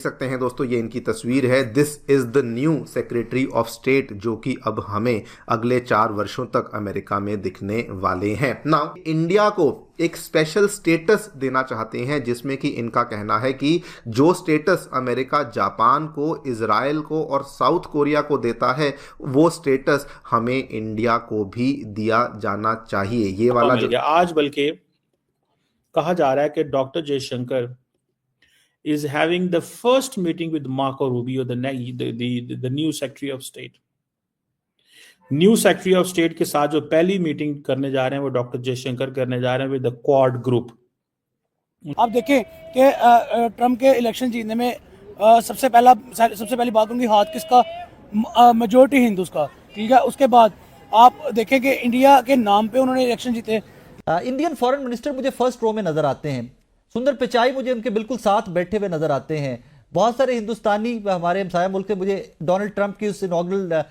सकते हैं दोस्तों, ये इनकी तस्वीर है। This is the new secretary of state, जो कि अब हमें अगले 4 वर्षों तक अमेरिका में दिखने वाले हैं। नाउ इंडिया को एक स्पेशल स्टेटस देना चाहते हैं, जिसमें कि इनका कहना है कि जो स्टेटस अमेरिका जापान को, इजराइल को और साउथ कोरिया को देता है, वो स्टेटस हमें इंडिया को भी दिया जाना चाहिए। ये वाला जो आज बल्कि कहा जा रहा है कि doctor Jaishankar is having the first meeting with Marco Rubio, the new Secretary of State. New secretary of state के साथ जो पहली मीटिंग करने जा रहे हैं वो डॉक्टर जयशंकर करने जा रहे हैं विद द क्वाड ग्रुप। आप देखें कि ट्रम्प के इलेक्शन जीतने में सबसे पहली बात उनकी हाथ किसका, मेजोरिटी हिंदूज का, ठीक है। उसके बाद आप देखें कि इंडिया के नाम पे उन्होंने इलेक्शन जीते। इंडियन फॉरेन मिनिस्टर मुझे फर्स्ट रो में नजर आते हैं। सुंदर पिचाई मुझे उनके बिल्कुल साथ बैठे हुए नजर आते हैं। बहुत सारे हिंदुस्तानी हमारे हमसाया मुल्क के, मुझे डोनाल्ड ट्रंप की उस इनॉग्रल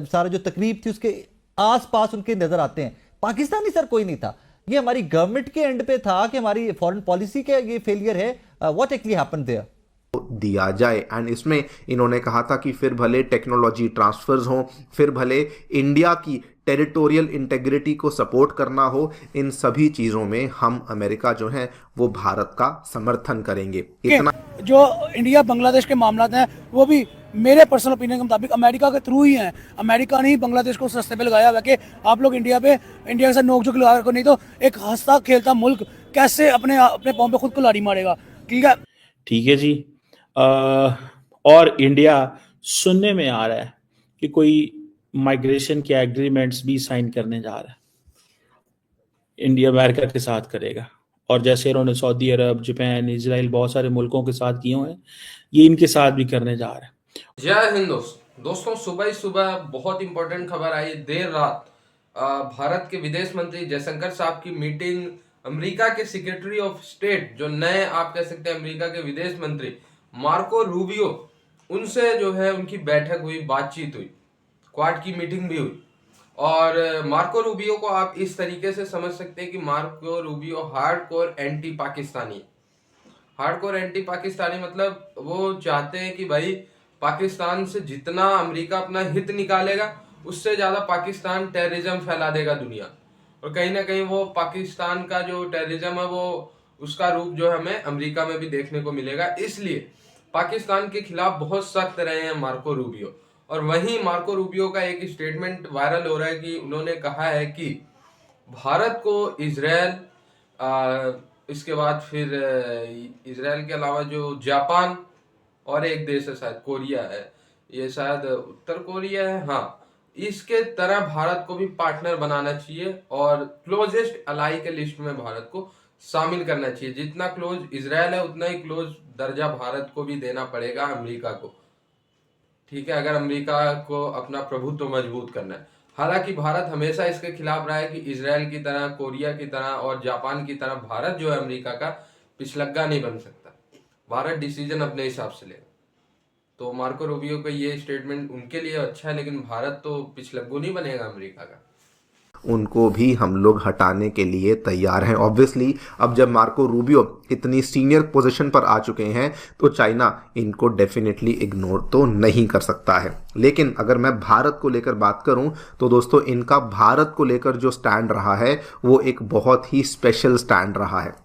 सारा जो तकरीब थी उसके आसपास उनके नजर आते हैं। पाकिस्तानी सर कोई नहीं था। ये हमारी गवर्नमेंट के एंड पे था कि हमारी फॉरेन पॉलिसी के ये फेलियर है। व्हाट एक्चुअली हैपेंड देयर दिया जाए। एंड इसमें इन्होंने कहा था कि फिर भले टेक्नोलॉजी ट्रांसफर्स हो, फिर भले इंडिया की टेरिटोरियल इंटेग्रिटी को सपोर्ट करना हो, इन सभी चीजों में हम अमेरिका जो है वो भारत का समर्थन करेंगे। इतना जो इंडिया बांग्लादेश के मामला हैं वो भी मेरे पर्सनल ओपिनियन के मुताबिक अमेरिका के थ्रू ही हैं। अमेरिका ने ही बांग्लादेश को उस रास्ते पे लगाया हुआ कि आप लोग इंडिया के साथ नोकझोंक लगा कर, नहीं तो एक हंसता खेलता मुल्क कैसे अपने पाँव पे खुद को लाड़ी मारेगा। ठीक है जी। और इंडिया सुनने में आ रहा है कि कोई माइग्रेशन के एग्रीमेंट्स भी साइन करने जा रहा है, इंडिया अमेरिका के साथ करेगा। और जैसे इन्होंने सऊदी अरब, जापान, इजराइल बहुत सारे मुल्कों के साथ किए हुए हैं, ये इनके साथ भी करने जा रहा है। जय हिंद दोस्तों, सुबह ही सुबह बहुत इंपॉर्टेंट खबर आई। देर रात भारत के विदेश मंत्री जयशंकर साहब की मीटिंग अमेरिका के सेक्रेटरी ऑफ स्टेट, जो नए आप कह सकते हैं अमेरिका के विदेश मंत्री मार्को रूबियो, उनसे जो है उनकी बैठक हुई, बातचीत हुई, क्वाड की मीटिंग भी हुई। और मार्को रूबियो को आप इस तरीके से समझ सकते हैं कि Marco Rubio hardcore anti Pakistani है। हार्डकोर एंटी पाकिस्तानी मतलब वो चाहते हैं कि भाई पाकिस्तान से जितना अमेरिका अपना हित निकालेगा, उससे ज्यादा पाकिस्तान टेररिज्म फैला देगा दुनिया। और कहीं ना कहीं वो पाकिस्तान का जो टेररिज्म है वो उसका रूप जो हमें अमेरिका में भी देखने को मिलेगा। इसलिए पाकिस्तान के खिलाफ बहुत सख्त रहे हैं मार्को रूबियो। और वहीं मार्को रूबियो का एक स्टेटमेंट वायरल हो रहा है कि उन्होंने कहा है कि भारत को इजराइल, इसके बाद फिर इजराइल के अलावा जो जापान और एक देश है शायद कोरिया है, ये शायद उत्तर कोरिया है, हाँ, इसके तरह भारत को भी पार्टनर बनाना चाहिए और क्लोजेस्ट अलाई के लिस्ट में भारत को शामिल करना चाहिए। जितना क्लोज इजराइल है उतना ही क्लोज दर्जा भारत को भी देना पड़ेगा अमेरिका को, ठीक है, अगर अमेरिका को अपना प्रभुत्व मजबूत करना है। हालांकि भारत हमेशा इसके खिलाफ रहा है कि इजराइल की तरह, कोरिया की तरह और जापान की तरह भारत जो है अमेरिका का पिछलग्गा नहीं बन सकता। भारत डिसीजन अपने हिसाब से लेगा। तो मार्को रूबियो का ये स्टेटमेंट उनके लिए अच्छा है, लेकिन भारत तो पिछलग्गू नहीं बनेगा अमेरिका का। उनको भी हम लोग हटाने के लिए तैयार हैं। ऑब्वियसली अब जब मार्को रूबियो इतनी सीनियर पोजीशन पर आ चुके हैं तो चाइना इनको डेफिनेटली इग्नोर तो नहीं कर सकता है। लेकिन अगर मैं भारत को लेकर बात करूं तो दोस्तों, इनका भारत को लेकर जो स्टैंड रहा है वो एक बहुत ही स्पेशल स्टैंड रहा है।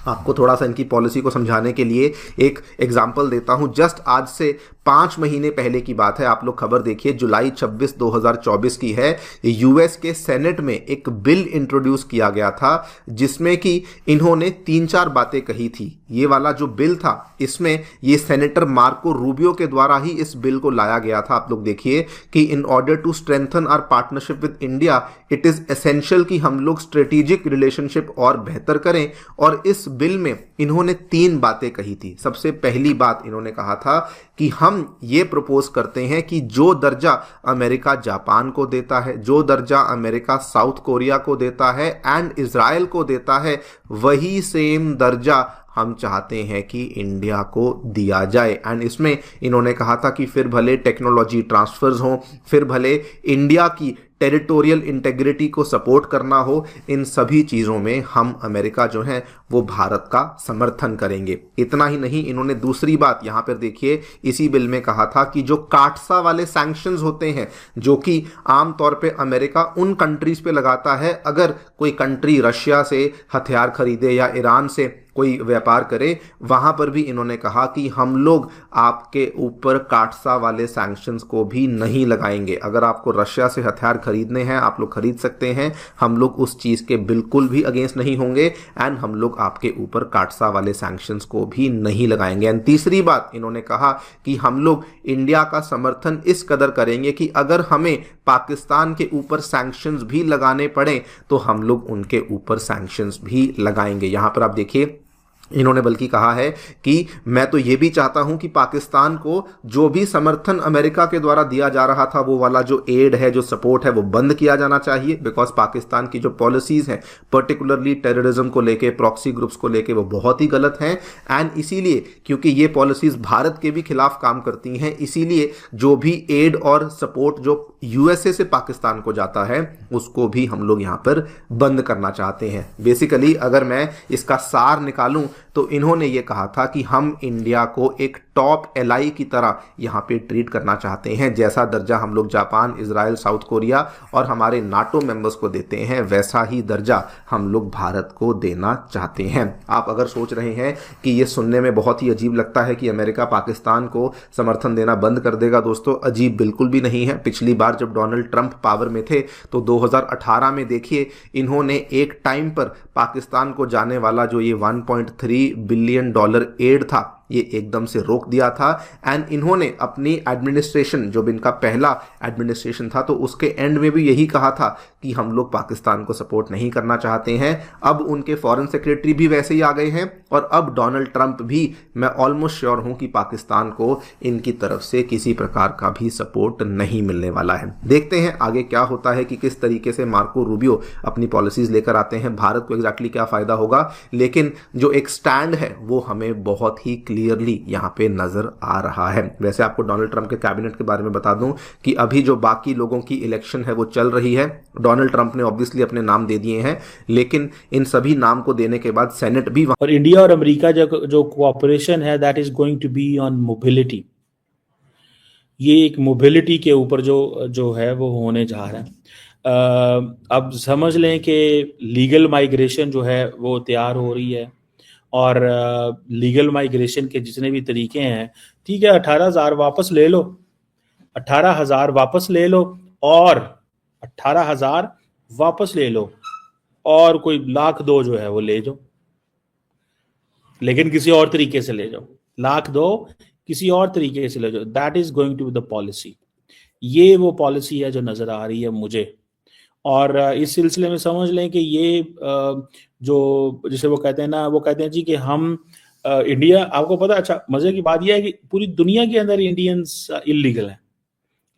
आपको थोड़ा सा इनकी पॉलिसी को समझाने के लिए एक एग्जाम्पल देता हूं। जस्ट आज से 5 महीने पहले की बात है, आप लोग खबर देखिए, जुलाई 26, 2024 की है। यूएस के सेनेट में एक बिल इंट्रोड्यूस किया गया था जिसमें कि इन्होंने 3-4 बातें कही थी। ये वाला जो बिल था, इसमें ये सेनेटर मार्को रूबियो के द्वारा ही इस बिल को लाया गया था। आप लोग देखिए कि in order to strengthen our partnership with India, it is essential कि हम लोग स्ट्रेटेजिक रिलेशनशिप और बेहतर करें। और इस बिल में इन्होंने 3 बातें कही थी। सबसे पहली बात इन्होंने कहा था कि हम ये प्रपोज करते हैं कि जो दर्जा अमेरिका जापान को देता है, जो दर्जा अमेरिका साउथ कोरिया को देता है एंड इजराइल को देता है, वही सेम दर्जा हम चाहते हैं कि इंडिया को दिया जाए। एंड इसमें इन्होंने कहा था कि फिर भले टेक्नोलॉजी ट्रांसफर्स हों, फिर भले इंडिया की टेरिटोरियल इंटेग्रिटी को सपोर्ट करना हो, इन सभी चीज़ों में हम अमेरिका जो है वो भारत का समर्थन करेंगे। इतना ही नहीं, इन्होंने दूसरी बात यहाँ पर देखिए इसी बिल में कहा था कि जो काटसा वाले सैंक्शंस होते हैं जो कि आमतौर पे अमेरिका उन कंट्रीज पे लगाता है अगर कोई कंट्री रशिया से हथियार खरीदे या ईरान से कोई व्यापार करे, वहां पर भी इन्होंने कहा कि हम लोग आपके ऊपर काटसा वाले सैंक्शंस को भी नहीं लगाएंगे। अगर आपको रशिया से हथियार खरीदने हैं आप लोग खरीद सकते हैं, हम लोग उस चीज़ के बिल्कुल भी अगेंस्ट नहीं होंगे एंड हम लोग आपके ऊपर काटसा वाले सैंक्शंस को भी नहीं लगाएंगे। एंड तीसरी बात इन्होंने कहा कि हम लोग इंडिया का समर्थन इस कदर करेंगे कि अगर हमें पाकिस्तान के ऊपर सैंक्शंस भी लगाने पड़े तो हम लोग उनके ऊपर सैंक्शंस भी लगाएंगे। यहां पर आप देखिए इन्होंने बल्कि कहा है कि मैं तो ये भी चाहता हूं कि पाकिस्तान को जो भी समर्थन अमेरिका के द्वारा दिया जा रहा था, वो वाला जो एड है, जो सपोर्ट है, वो बंद किया जाना चाहिए। बिकॉज पाकिस्तान की जो पॉलिसीज हैं पर्टिकुलरली टेररिज्म को लेके, प्रॉक्सी ग्रुप्स को लेके, वो बहुत ही गलत हैं। एंड इसीलिए क्योंकि ये पॉलिसीज भारत के भी खिलाफ काम करती हैं, इसीलिए जो भी एड और सपोर्ट जो यूएसए से पाकिस्तान को जाता है उसको भी हम लोग यहाँ पर बंद करना चाहते हैं। बेसिकली अगर मैं इसका सार निकालूं तो इन्होंने ये कहा था कि हम इंडिया को एक टॉप एलाई की तरह यहाँ पे ट्रीट करना चाहते हैं। जैसा दर्जा हम लोग जापान, इजराइल, साउथ कोरिया और हमारे नाटो मेंबर्स को देते हैं, वैसा ही दर्जा हम लोग भारत को देना चाहते हैं। आप अगर सोच रहे हैं कि ये सुनने में बहुत ही अजीब लगता है कि अमेरिका पाकिस्तान को समर्थन देना बंद कर देगा, दोस्तों अजीब बिल्कुल भी नहीं है। पिछली बार जब डोनाल्ड ट्रंप पावर में थे तो 2018 में देखिए इन्होंने एक टाइम पर पाकिस्तान को जाने वाला जो ये $1.3 बिलियन एड था ये एकदम से रोक दिया था। एंड इन्होंने अपनी एडमिनिस्ट्रेशन, जो इनका पहला एडमिनिस्ट्रेशन था, तो उसके एंड में भी यही कहा था कि हम लोग पाकिस्तान को सपोर्ट नहीं करना चाहते हैं। अब उनके फॉरेन सेक्रेटरी भी वैसे ही आ गए हैं और अब डोनाल्ड ट्रंप भी, मैं ऑलमोस्ट श्योर हूं कि पाकिस्तान को इनकी तरफ से किसी प्रकार का भी सपोर्ट नहीं मिलने वाला है। देखते हैं आगे क्या होता है कि किस तरीके से मार्को रूबियो अपनी पॉलिसीज लेकर आते हैं, भारत को एग्जैक्टली क्या फायदा होगा। लेकिन जो एक स्टैंड है वो हमें बहुत ही क्लियरली यहाँ पे नजर आ रहा है। वैसे आपको डोनाल्ड ट्रंप के कैबिनेट के बारे में बता दूं कि अभी जो बाकी लोगों की इलेक्शन है वो चल रही है। डोनाल्ड ट्रंप ने ऑब्वियसली अपने नाम दे दिए हैं, लेकिन इन सभी नाम को देने के बाद सेनेट भी, और इंडिया और अमेरिका जो कोऑपरेशन है that is going to be on mobility. ये एक मोबिलिटी के ऊपर जो है वो होने जा रहा है। अब समझ लें कि लीगल माइग्रेशन जो है वो तैयार हो रही है और लीगल माइग्रेशन के जितने भी तरीके हैं, ठीक है, 18,000 वापस ले लो, 18,000 वापस ले लो और 18,000 वापस ले लो और कोई 1,02,000 जो है वो ले जाओ, लेकिन किसी और तरीके से ले जाओ। 1,02,000 किसी और तरीके से ले जाओ। That is going to be the policy. ये वो पॉलिसी है जो नजर आ रही है मुझे। और इस सिलसिले में समझ लें कि ये जो जिसे वो कहते हैं ना, वो कहते हैं जी कि हम इंडिया, आपको पता, अच्छा मजे की बात यह है कि पूरी दुनिया के अंदर इंडियंस इलीगल हैं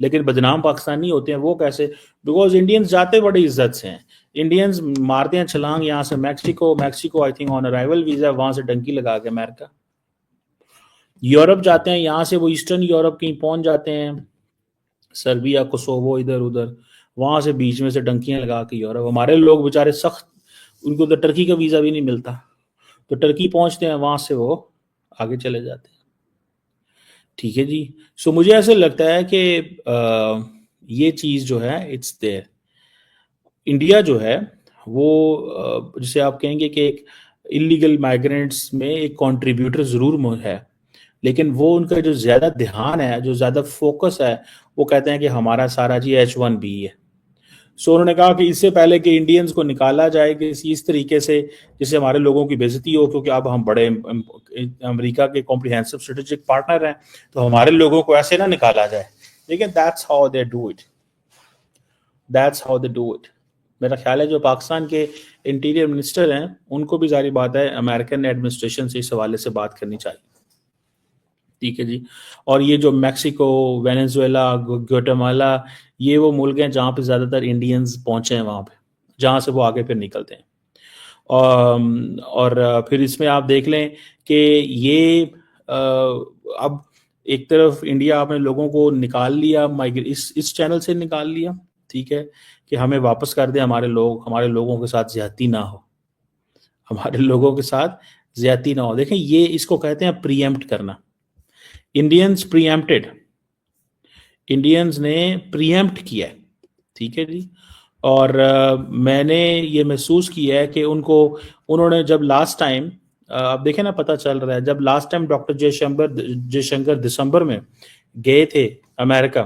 लेकिन बदनाम पाकिस्तानी होते हैं। वो कैसे? बिकॉज इंडियंस जाते बड़ी इज्जत से हैं। इंडियंस मारते हैं छलांग यहाँ से Mexico I think on arrival visa, वहां से डंकी लगा के अमेरिका। यूरोप जाते हैं, यहाँ से वो ईस्टर्न यूरोप कहीं पहुंच जाते हैं, सर्बिया, कोसोवो, इधर उधर, वहां से बीच में से डंकियां लगा के यूरोप। हमारे लोग बेचारे सख्त, उनको तो टर्की का वीजा भी नहीं मिलता, तो टर्की पहुंचते हैं, वहां से वो आगे चले जाते हैं। ठीक है जी। सो मुझे ऐसे लगता है कि ये चीज जो है इट्स देयर। इंडिया जो है वो जिसे आप कहेंगे कि एक इलीगल माइग्रेंट्स में एक कंट्रीब्यूटर जरूर है, लेकिन वो उनका जो ज्यादा ध्यान है, जो ज्यादा फोकस है, वो कहते हैं कि हमारा सारा जी H1B है। सो उन्होंने कहा कि इससे पहले कि इंडियंस को निकाला जाए कि इस तरीके से जिससे हमारे लोगों की बेइज्जती हो, क्योंकि अब हम बड़े अमेरिका के कॉम्प्रिहेंसिव स्ट्रेटेजिक पार्टनर हैं, तो हमारे लोगों को ऐसे ना निकाला जाए। लेकिन that's how they do it. मेरा ख्याल है जो पाकिस्तान के इंटीरियर मिनिस्टर हैं उनको भी जारी बात है अमेरिकन एडमिनिस्ट्रेशन से इस हवाले से बात करनी चाहिए। ठीक है जी। और ये जो मैक्सिको, वेनेजुएला, ग्वाटेमाला, ये वो मुल्क हैं जहाँ पे ज़्यादातर इंडियंस पहुँचे हैं, वहाँ पे जहाँ से वो आगे फिर निकलते हैं। और फिर इसमें आप देख लें कि ये अब एक तरफ इंडिया अपने लोगों को निकाल लिया, इस चैनल से निकाल लिया, ठीक है, कि हमें वापस कर दे, हमारे लोगों के साथ ज्यादती ना हो, हमारे लोगों के साथ ज्यादती ना हो। देखें, ये इसको कहते हैं प्रीएम्प्ट करना। इंडियंस ने प्रीएम्प्ट किया है, ठीक है जी। और मैंने ये महसूस किया है कि उन्होंने जब लास्ट टाइम, अब देखें ना, पता चल रहा है, जब लास्ट टाइम डॉक्टर जयशंकर दिसंबर में गए थे अमेरिका,